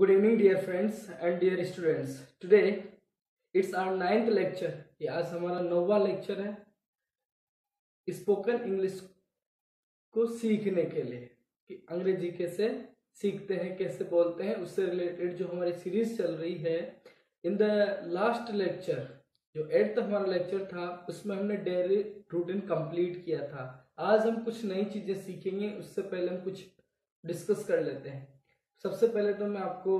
Good evening, dear friends and dear students. Today it's our 9th lecture. ये आज हमारा 9वां lecture है spoken English को सीखने के लिए कि अंग्रेजी कैसे सीखते हैं, कैसे बोलते हैं, उससे रिलेटेड जो हमारी सीरीज चल रही है. इन द लास्ट लेक्चर जो 8th हमारा लेक्चर था उसमें हमने डेली रूटीन कंप्लीट किया था. आज हम कुछ नई चीजें सीखेंगे. उससे पहले हम कुछ डिस्कस कर लेते हैं. सबसे पहले तो मैं आपको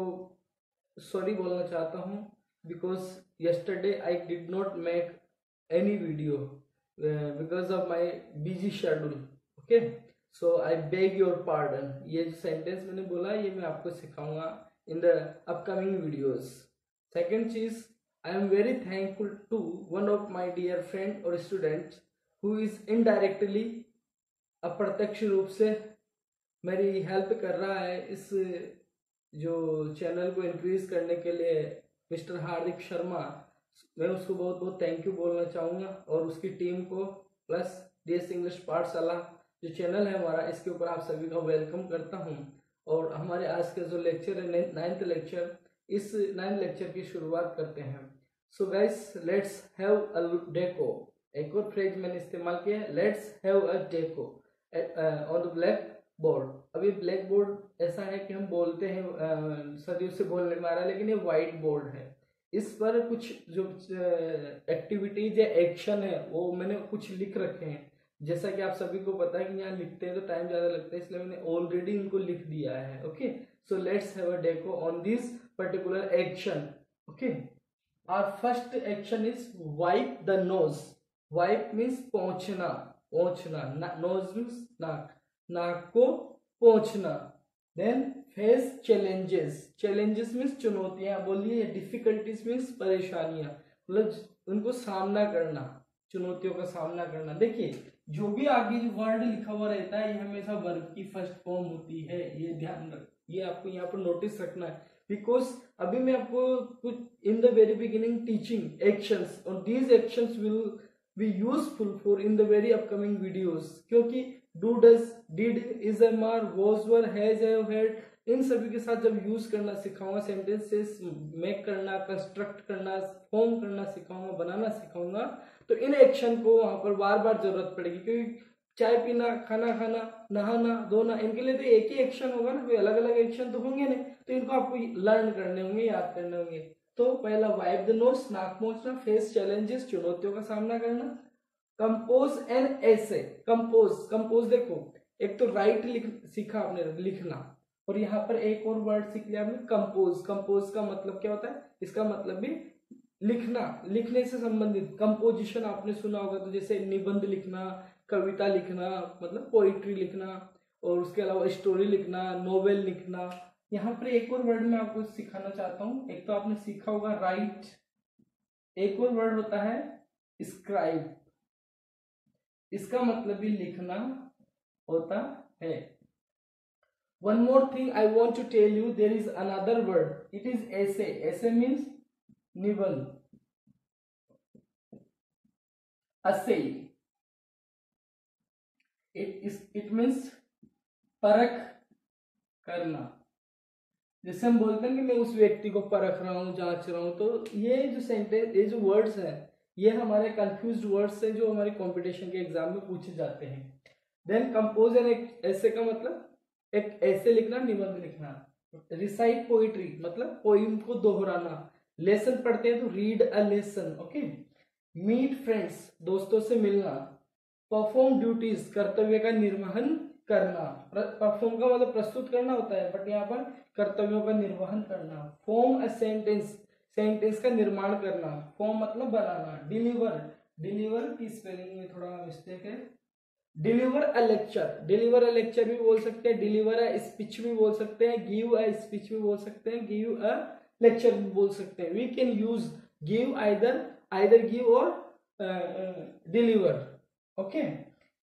सॉरी बोलना चाहता हूँ because yesterday I did not make any video because of my busy schedule. Okay, so I beg your pardon. ये जो सेंटेंस मैंने बोला ये मैं आपको सिखाऊंगा in the upcoming videos. Second चीज, I am very thankful to one of my dear friend और student who is indirectly अप्रत्यक्ष रूप से मेरी हेल्प कर रहा है इस जो चैनल को इंक्रीज करने के लिए, मिस्टर हार्दिक शर्मा. मैं उसको बहुत बहुत थैंक यू बोलना चाहूँगा और उसकी टीम को, प्लस DS इंग्लिश पाठशाला जो चैनल है हमारा, इसके ऊपर आप सभी का वेलकम करता हूँ. और हमारे आज का जो लेक्चर है 9th लेक्चर, इस 9th लेक्चर की शुरुआत करते हैं. So guys, let's have a deco. एक और फ्रेज मैंने इस्तेमाल किया है, let's have a deco on the black board. अभी ब्लैक बोर्ड ऐसा है कि हम बोलते हैं सदियों से बोलने में आ रहा है, लेकिन ये व्हाइट बोर्ड है. इस पर कुछ जो एक्टिविटीज या एक्शन है वो मैंने कुछ लिख रखे हैं. जैसा कि आप सभी को पता है कि यहाँ लिखते हैं तो टाइम ज्यादा लगता है, इसलिए मैंने ऑलरेडी इनको लिख दिया है. Okay, so let's have a deco on this particular action. Okay, our first action is wipe the nose. Wipe means पोंछना, पोंछना. नोज मीन्स नाक, नाक को पोंछना. Then face challenges. Challenges means चुनौतियां. बोलिए डिफिकल्टीज मीन्स परेशानियां, मतलब उनको सामना करना, चुनौतियों का सामना करना. देखिए जो भी आगे जो वर्ड लिखा हुआ रहता है ये हमेशा वर्ब की फर्स्ट फॉर्म होती है. ये ध्यान रख, ये आपको यहाँ पर नोटिस रखना है. बिकॉज अभी मैं आपको कुछ in the very beginning teaching actions, और these actions will be useful for in the very upcoming videos. क्योंकि do, does, did, is, am, are, was, were, has, have, had, इन सभी के साथ जब यूज करना सिखाऊंगा, सेंटेंसेस मेक करना, कंस्ट्रक्ट करना, फॉर्म करना सिखाऊंगा, बनाना सिखाऊंगा, तो इन एक्शन को वहां पर बार बार जरूरत पड़ेगी. क्योंकि चाय पीना, खाना खाना, नहाना, धोना, इनके लिए तो एक ही एक्शन होगा ना, कोई अलग अलग एक्शन तो होंगे नहीं. तो इनको आपको लर्न करने होंगे, याद करने होंगे. तो पहला वाइप द नोज, नाक पोंछना. फेस चैलेंजेस, चुनौतियों का सामना करना. कंपोज एन ऐसे. कंपोज, कंपोज देखो, एक तो राइट सीखा आपने, लिखना, और यहाँ पर एक और वर्ड सीख लिया आपने, कंपोज. कंपोज का मतलब क्या होता है? इसका मतलब भी लिखना, लिखने से संबंधित. कंपोजिशन आपने सुना होगा, तो जैसे निबंध लिखना, कविता लिखना, मतलब पोइट्री लिखना, और उसके अलावा स्टोरी लिखना, नोवेल लिखना. यहाँ पर एक और वर्ड मैं आपको सिखाना चाहता हूँ. एक तो आपने सीखा होगा राइट, एक और वर्ड होता है स्क्राइब. इसका मतलब भी लिखना होता है. One more thing I want to tell you, there is another word, it is ऐसे. ऐसे मीन्स निबंध. असे, इट मीन्स परख करना. जैसे हम बोलते हैं कि मैं उस व्यक्ति को परख रहा हूं, जांच रहा हूं, तो ये जो सेंटेंस, ये जो वर्ड्स हैं, ये हमारे कंफ्यूज्ड वर्ड्स हैं जो हमारे कंपटीशन के एग्जाम में पूछे जाते हैं. देन कंपोज एन ऐसे का मतलब एक ऐसे लिखना, निबंध लिखना. रिसाइट पोइट्री मतलब पोइम को दोहराना. लेसन पढ़ते हैं तो read a lesson. Okay. Meet friends, दोस्तों से मिलना. परफॉर्म ड्यूटीज, कर्तव्य का निर्वहन करना. परफॉर्म का मतलब प्रस्तुत करना होता है, बट यहाँ पर कर्तव्यों का निर्वहन करना. फॉर्म अ सेंटेंस, सेंटेंस का निर्माण करना. फॉर्म मतलब बनाना. डिलीवर, डिलीवर की स्पेलिंग में थोड़ा मिस्टेक है. Deliver a lecture, deliver a lecture भी बोल सकते हैं, डिलीवर अ स्पीच भी बोल सकते हैं, गिव अ स्पीच भी बोल सकते हैं, गिव अ लेक्चर भी बोल सकते हैं. We can use give, either give or deliver. Okay.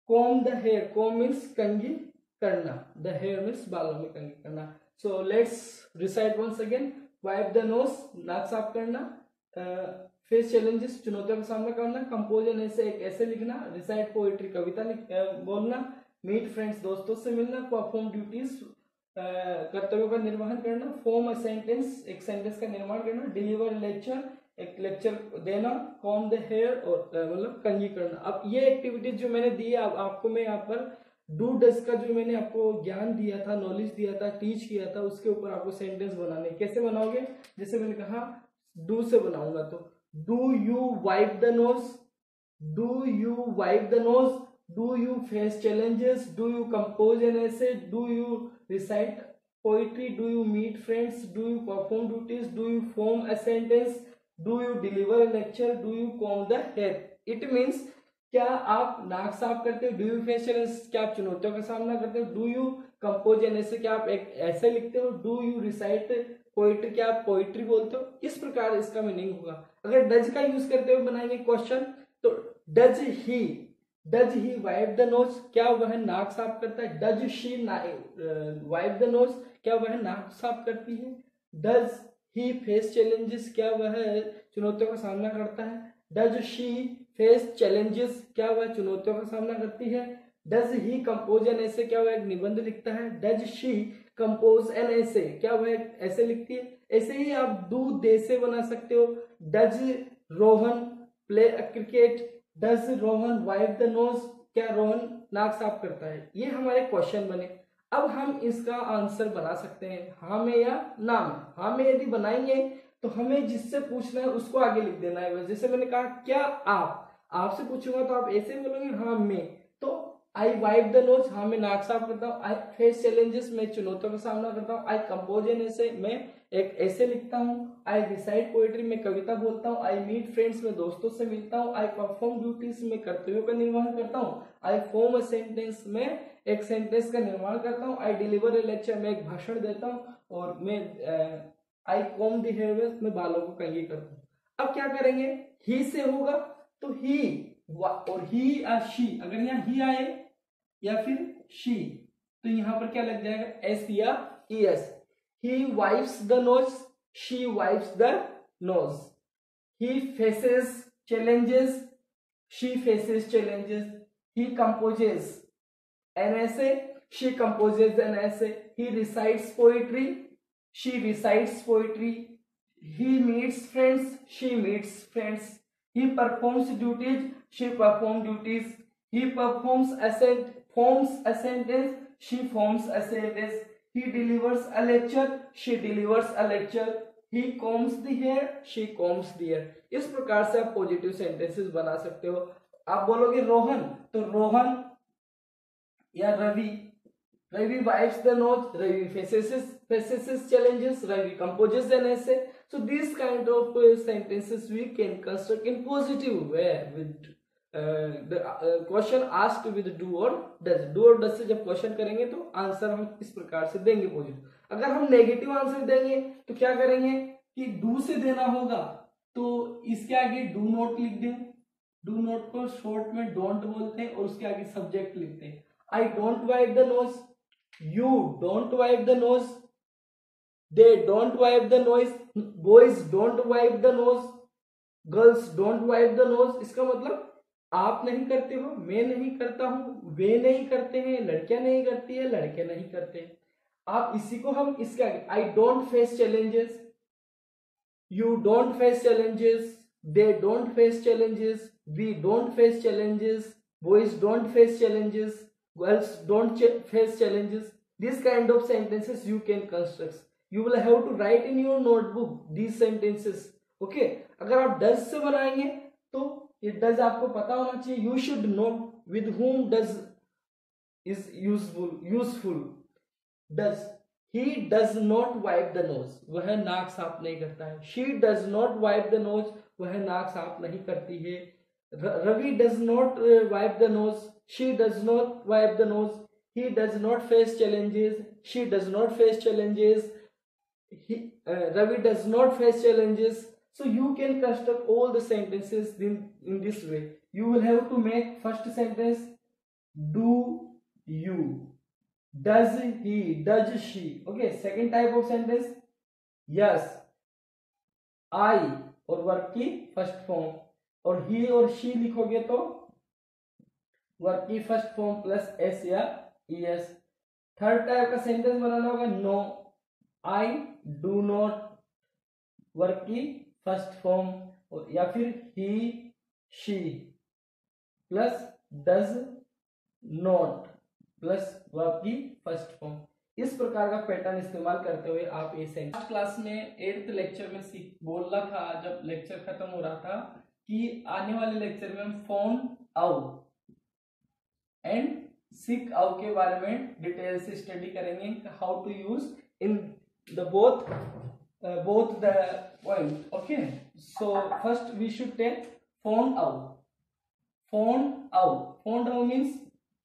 Comb the hair, comb means कंघी करना, द हेयर मीन्स बालों में कंघी करना. So let's recite once again. Wipe the nose, नाक साफ करना. फेस चैलेंजेस, चुनौतियों का सामना करना. कंपोजन ऐसे, एक ऐसे लिखना. रिसाइट पोएट्री, कविता बोलना. मीट फ्रेंड्स, दोस्तों से मिलना. परफॉर्म ड्यूटीज, कर्तव्यों का निर्वहन करना, फॉर्म अ सेंटेंस, एक सेंटेंस का निर्माण करना, डिलीवर लेक्चर, एक लेक्चर देना, कॉम द हेयर, और मतलब कंघी करना। अब ये एक्टिविटीज जो मैंने दी है, अब आपको मैं यहाँ पर डू डज का जो मैंने आपको ज्ञान दिया था, नॉलेज दिया था, टीच किया था, उसके ऊपर आपको सेंटेंस बनाने। कैसे बनाओगे? जैसे मैंने कहा डू से बनाऊंगा, तो do you wipe the nose, do you wipe the nose, do you face challenges, do you compose an essay, do you recite poetry, do you meet friends, do you perform duties, do you form a sentence, do you deliver a lecture, do you comb the hair. It means क्या आप नाक साफ करते हो? Do you face challenge, क्या आप चुनौतियों का सामना करते हो? डू यू कंपोज एन एसे, क्या आप एक ऐसे लिखते हो? डू यू रिसाइट पोइट्री, क्या आप पोइट्री बोलते हो? इस प्रकार इसका मीनिंग होगा। अगर डज का यूज करते हुए बनाएंगे क्वेश्चन, तो does he wipe the nose, क्या वह नाक साफ करता है? Does she wipe the nose, क्या वह नाक साफ करती है? डज ही फेस चैलेंजेस, क्या वह चुनौतियों का सामना करता है? डज शी फेस चैलेंजेस, क्या वह चुनौतियों का सामना करती है? डज ही कंपोज एन ऐसे, क्या वह एक निबंध लिखता है? डज शी कंपोज एन ऐसे, क्या वह ऐसे लिखती है? ऐसे ही आप डू दे से बना सकते हो। Does Rohan play cricket, does Rohan wipe the nose, क्या रोहन नाक साफ करता है? ये हमारे क्वेश्चन बने। अब हम इसका आंसर बना सकते हैं हाँ में या ना में। हाँ में यदि बनाएंगे तो हमें जिससे पूछना है उसको आगे लिख देना है। जैसे मैंने कहा क्या आपसे पूछूंगा तो आप ऐसे बोलोगे हाँ में, तो आई वाइप द नोज, हाँ मैं नाक साफ करता हूँ। आई फेस चैलेंजेस, मैं चुनौतियों का सामना करता हूँ। आई कंपोज एन ऐसे, मैं एक ऐसे लिखता हूँ। आई रिसाइट पोएट्री, मैं कविता बोलता हूँ। आई मीट फ्रेंड्स, मैं दोस्तों से मिलता हूँ। आई परफॉर्म ड्यूटीज, मैं कर्तव्यों का निर्वहन करता हूँ। आई फॉर्म अ सेंटेंस, मैं एक सेंटेंस का निर्माण करता हूँ। आई डिलीवर ए लेक्चर, मैं एक भाषण देता हूँ। और मैं आई कॉम द हेयर, मैं बालों को कंघी करता हूँ। अब क्या करेंगे? ही से होगा तो ही, और ही या शी, अगर यहाँ ही आए या फिर शी, तो यहां पर क्या लग जाएगा? एस या E S. He wipes the nose, she wipes the nose. He faces challenges, she faces challenges. He composes an essay, she composes an essay. He recites poetry, she recites poetry. He meets friends, she meets friends. He performs duties, she performs duties. He forms a sentence, she forms a sentence. He delivers a lecture, she delivers a lecture. He combs the hair, she combs the hair. इस प्रकार से आप positive sentences बना सकते हो। आप बोलोगे रोहन, तो रोहन या Ravi, Ravi wipes the nose, Ravi faces challenges, Ravi composes an essay. So these kind of sentences we can construct in positive way with the question asked with do or does। do और does से जब question करेंगे तो answer हम इस प्रकार से देंगे पॉजिटिव। अगर हम नेगेटिव आंसर देंगे तो क्या करेंगे कि डू से देना होगा, तो इसके आगे डू नॉट लिख दें। डू नॉट को शॉर्ट में डोंट बोलते हैं और उसके आगे सब्जेक्ट लिखते हैं। I don't wipe the nose, you don't wipe the nose, they don't wipe the nose, boys don't wipe the nose, girls don't wipe the knows. इसका मतलब आप नहीं करते हो, मैं नहीं करता हूं, वे नहीं करते हैं, लड़कियां नहीं करती है, लड़के नहीं करते। आप इसी को हम इसके आगे I don't face challenges, you don't face challenges, they don't face challenges, we don't face challenges, boys don't face challenges, girls don't face challenges. These kind of sentences you can construct. You will have to write in your notebook these sentences. Okay, अगर आप does से बनाएंगे तो ये does आपको पता होना चाहिए। You should know with whom does is useful. Does, he does not wipe the nose, वह नाक साफ नहीं करता है। She does not wipe the nose, वह नाक साफ नहीं करती है। Ravi does not wipe the nose, she does not wipe the nose. He does not face challenges, she does not face challenges. Ravi does not face challenges. So you can construct all the sentences in this way. You will have to make first sentence do you, does he, does she. Okay, second type of sentence yes, I और verb की first form, और ही और she लिखोगे तो verb की first form plus S या E S. Third type का sentence बनाना होगा no, I do not work की फर्स्ट फॉर्म, या फिर he she plus does not plus verb की फर्स्ट फॉर्म। इस प्रकार का पैटर्न इस्तेमाल करते हुए आप ये सेंटेंस क्लास में 8th लेक्चर में बोल रहा था, जब लेक्चर खत्म हो रहा था, कि आने वाले लेक्चर में हम फोन आउ एंड सिक आउ के बारे में डिटेल से स्टडी करेंगे, how to use in the both the point. Okay, so first we should take fond of. Fond of, fond of means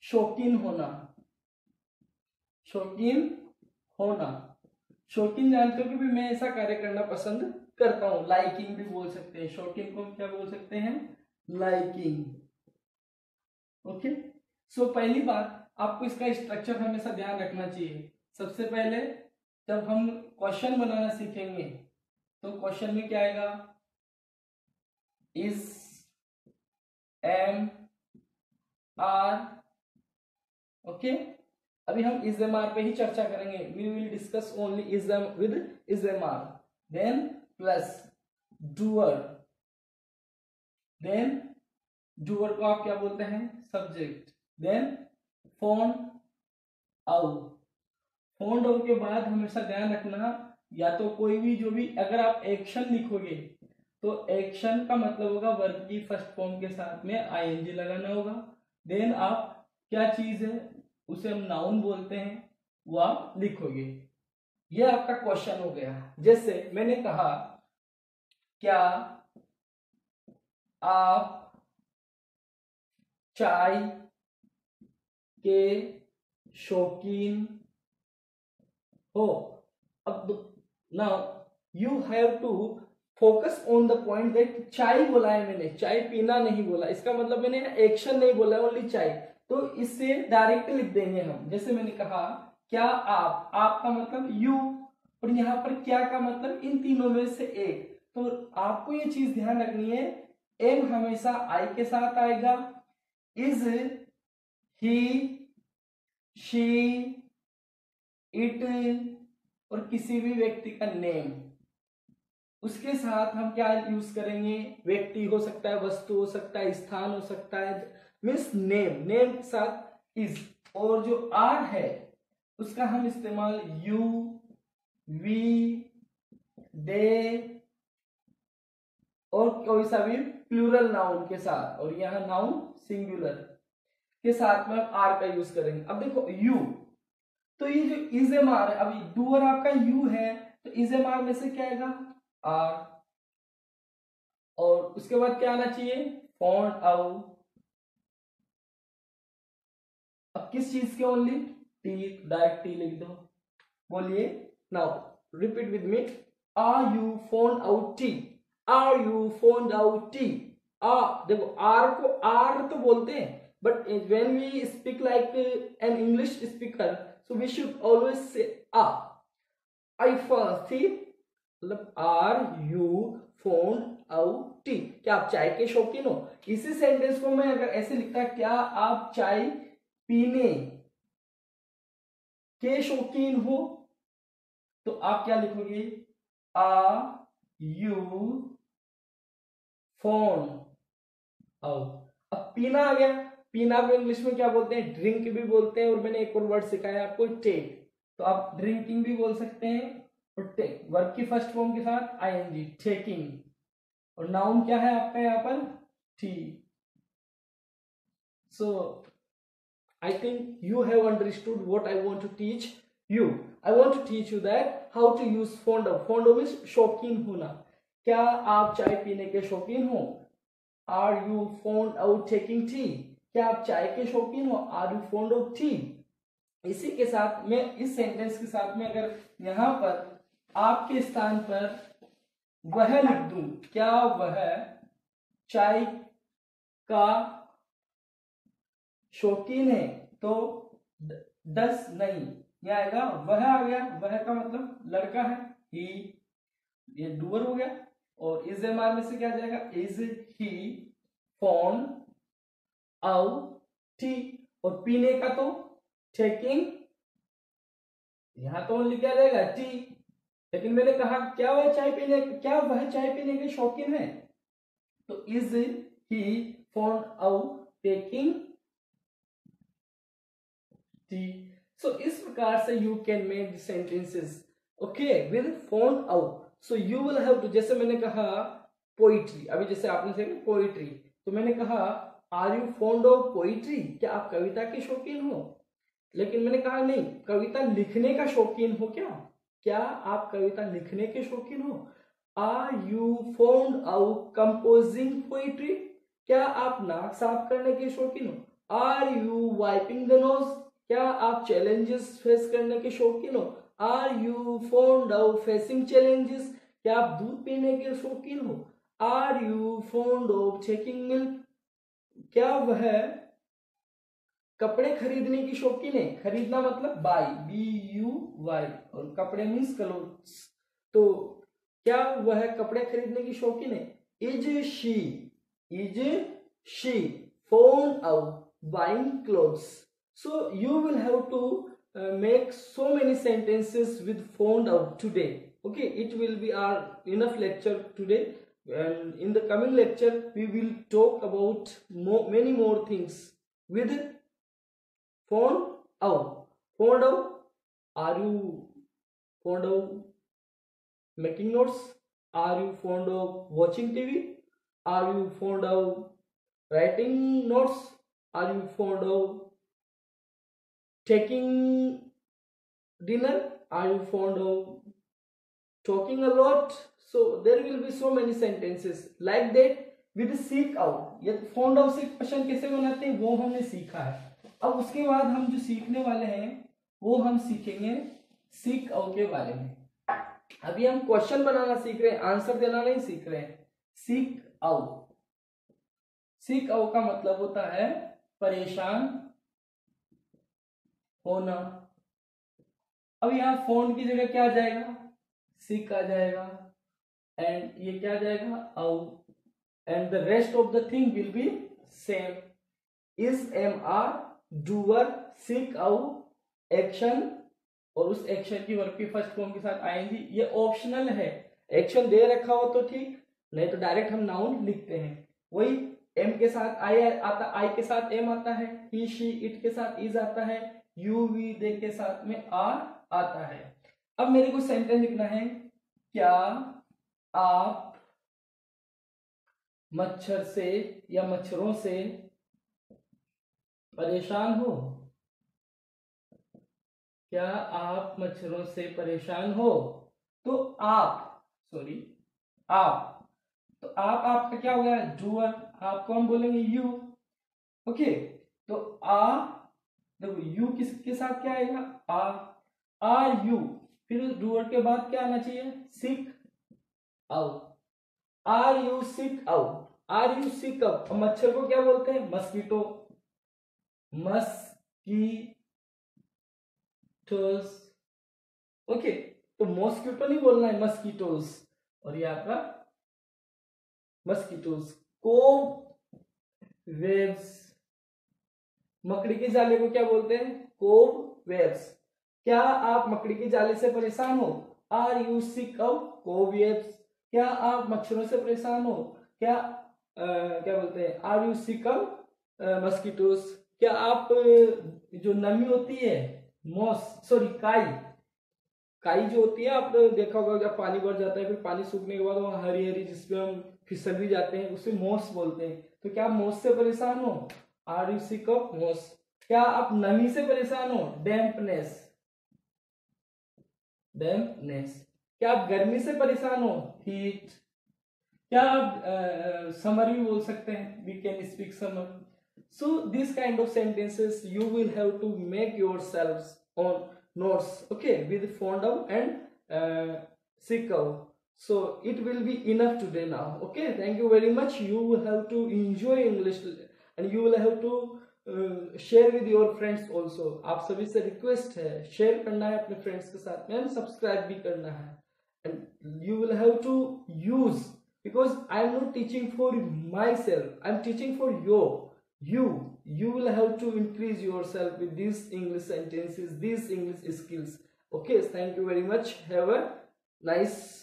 शौकीन होना, शौकीन होना। शौकीन जानते हो कि भी मैं ऐसा कार्य करना पसंद करता हूं, लाइकिंग भी बोल सकते हैं, शौकीन को हम क्या बोल सकते हैं, लाइकिंग। ओके, सो पहली बात आपको इसका स्ट्रक्चर हमेशा ध्यान रखना चाहिए। सबसे पहले जब हम क्वेश्चन बनाना सीखेंगे तो क्वेश्चन में क्या आएगा, इज, एम, आर। ओके, अभी हम इज एम आर पे ही चर्चा करेंगे, we will discuss only is am with is am are. Then plus doer, then doer को आप क्या बोलते हैं, subject. Then fond of, fond of के बाद हमेशा ध्यान रखना, या तो कोई भी जो भी अगर आप एक्शन लिखोगे तो एक्शन का मतलब होगा वर्ब की फर्स्ट फॉर्म के साथ में आईएनजी लगाना होगा। देन आप क्या चीज है उसे हम नाउन बोलते हैं वो आप लिखोगे। ये आपका क्वेश्चन हो गया। जैसे मैंने कहा, क्या आप चाय के शौकीन हो। अब now you have to focus on the point that चाय बोला है मैंने, चाय पीना नहीं बोला, इसका मतलब मैंने एक्शन नहीं बोला, ओनली चाय। तो इससे डायरेक्ट लिख देंगे हम। जैसे मैंने कहा, क्या आप का मतलब यू, और यहाँ पर क्या का मतलब इन तीनों में से एक। तो आपको ये चीज ध्यान रखनी है, एम हमेशा आई के साथ आएगा, इज, ही, शी, इट और किसी भी व्यक्ति का नेम, उसके साथ हम क्या यूज करेंगे, व्यक्ति हो सकता है, वस्तु हो सकता है, स्थान हो सकता है, मीन्स नेम, नेम के साथ इज। और जो आर है उसका हम इस्तेमाल यू, वी, दे और कोई सा भी प्लूरल नाउन के साथ, और यहां नाउन सिंगुलर के साथ में हम आर का यूज करेंगे। अब देखो यू, तो ये जो इज एम आर है, अभी डूअर आपका यू है, तो इज एम आर में से क्या आएगा, आर, और उसके बाद क्या आना चाहिए, फोन आउ। अब किस चीज के ओनली, टी, डायरेक्ट टी लिख दो। बोलिए now repeat with me, are you fond out tea, are you fond out tea. देखो आर को आर तो बोलते हैं, but when we speak like an English speaker, so we should always say I first थी, मतलब are you fond out tea, क्या आप चाय के शौकीन हो। इसी सेंटेंस को मैं अगर ऐसे लिखता, क्या आप चाय पीने के शौकीन हो, तो आप क्या लिखोगे, आ यू फोन आउट। अब पीना आ गया, पीना को इंग्लिश में क्या बोलते हैं, ड्रिंक भी बोलते हैं, और मैंने एक और वर्ड सिखाया आपको, टेक। तो आप ड्रिंकिंग भी बोल सकते हैं, और टेक वर्ब की फर्स्ट फॉर्म के साथ आईएनजी, टेकिंग। और नाउन क्या है आपका यहाँ पर, tea. So I think you have understood what I want to teach you. I want to teach you that how to use fond out. Fond out means शौकीन होना। क्या आप चाय पीने के शौकीन हो, are you fond out taking tea, क्या आप चाय के शौकीन हो, are you fond of tea. इसी के साथ में, इस सेंटेंस के साथ में अगर यहां पर आपके स्थान पर वह लिख दूं, क्या वह चाय का शौकीन है, तो डस नहीं, यह आएगा वह आ गया, वह का मतलब लड़का है, ही, ये डूअर हो गया, और इज एम आर में से क्या जाएगा, is he phone out T, और पीने का तो टेकिंग यहाँ तो ओनली क्या रहेगा टी, लेकिन मैंने कहा क्या वह चाय पीने के शौकीन है, तो is he fond out taking tea. So इस प्रकार से you can make the sentences okay with fond out. So you will have to, जैसे मैंने कहा पोइट्री, अभी जैसे आपने से पोइट्री, तो मैंने कहा are you fond of poetry, क्या आप कविता के शौकीन हो, लेकिन मैंने कहा नहीं, कविता लिखने का शौकीन हो क्या आप कविता लिखने के शौकीन हो। Are you fond out composing poetry, क्या आप नाक साफ करने के शौकीन हो। Are you wiping the nose, क्या आप चैलेंजेस फेस करने के शौकीन हो। Are you fond out facing challenges, क्या आप दूध पीने के शौकीन हो। Are you fond of taking milk, क्या वह कपड़े खरीदने की शौकीन है। खरीदना मतलब बाई, BUY, और कपड़े मीन्स क्लोथ्स, तो क्या वह कपड़े खरीदने की शौकीन है। Is she fond out buying clothes. So you will have to make so many sentences with found out today. Okay, it will be our enough lecture today, and in the coming lecture we will talk about many more things with found out. Found out, are you fond of making notes, are you fond of watching TV, are you fond of writing notes, are you fond of taking dinner, are you fond of talking a lot. So there will be so many sentences like that with seek out। ये fond of से question कैसे बनाते हैं वो हमने सीखा है। अब उसके बाद हम जो सीखने वाले हैं वो हम सीखेंगे सीक आउट के बारे में। अभी हम क्वेश्चन बनाना सीख रहे हैं, आंसर देना नहीं सीख रहे हैं। सीक आउट का मतलब होता है परेशान होना। अब यहाँ फोन की जगह क्या आ जाएगा, सीक आ जाएगा, एंड ये क्या आ जाएगा out, and the rest of the thing will be same. Is MR doer, seek out action, और उस एक्शन की वर्ब की फर्स्ट फॉर्म के साथ आएंगी। ये ऑप्शनल है, एक्शन दे रखा हो तो ठीक, नहीं तो डायरेक्ट हम नाउन लिखते हैं। वही एम के साथ आई आता, आई के साथ एम आता है, ही शी इट के साथ इज आता है, यू वी दे के साथ में आर आता है। अब मेरे को सेंटेंस लिखना है, क्या आप मच्छर से या मच्छरों से परेशान हो, क्या आप मच्छरों से परेशान हो। तो आप, सॉरी आप, तो आप आपका क्या हो गया डूअर, आप कौन बोलेंगे यू। ओके, तो देखो यू किसके साथ क्या आएगा आर यू, फिर डूअर के बाद क्या आना चाहिए sick out. Are you sick out, are you sick out. मच्छर को क्या बोलते हैं मस्कीटो, मस्कीटोस। ओके, तो मॉस्किटो नहीं बोलना है मस्कीटोस, और ये आपका मस्कीटोस। कोब वेव्स, मकड़ी के जाले को क्या बोलते हैं कोब वेव्स। क्या आप मकड़ी के जाले से परेशान हो, are you sick of cobwebs. क्या आप मच्छरों से परेशान हो, क्या क्या बोलते हैं are you sick of mosquitoes. क्या आप जो नमी होती है काई जो होती है, आपने देखा होगा जब पानी भर जाता है फिर पानी सूखने के बाद वो हरी हरी जिसपे हम फिसल भी जाते हैं उसे मोस बोलते हैं। तो क्या आप मोस से परेशान हो, आर यू सिक ऑफ मोस। क्या आप नमी से परेशान हो, डैम्पनेस। क्या आप गर्मी से परेशान हो, हीट। क्या आप समर भी बोल सकते हैं, we can speak summer. So this kind of sentences you will have to make yourselves on notes, okay, with fond of and sick of. So it will be enough today now, okay. Thank you very much. You will have to enjoy English and you will have to share with your friends also. आप सभी से request है share करना है अपने friends के साथ में, सब्सक्राइब भी करना है, and you will have to use, because I am not teaching for myself, I am teaching for you will have to increase yourself with these English sentences, these English skills. Okay, thank you very much. Have a nice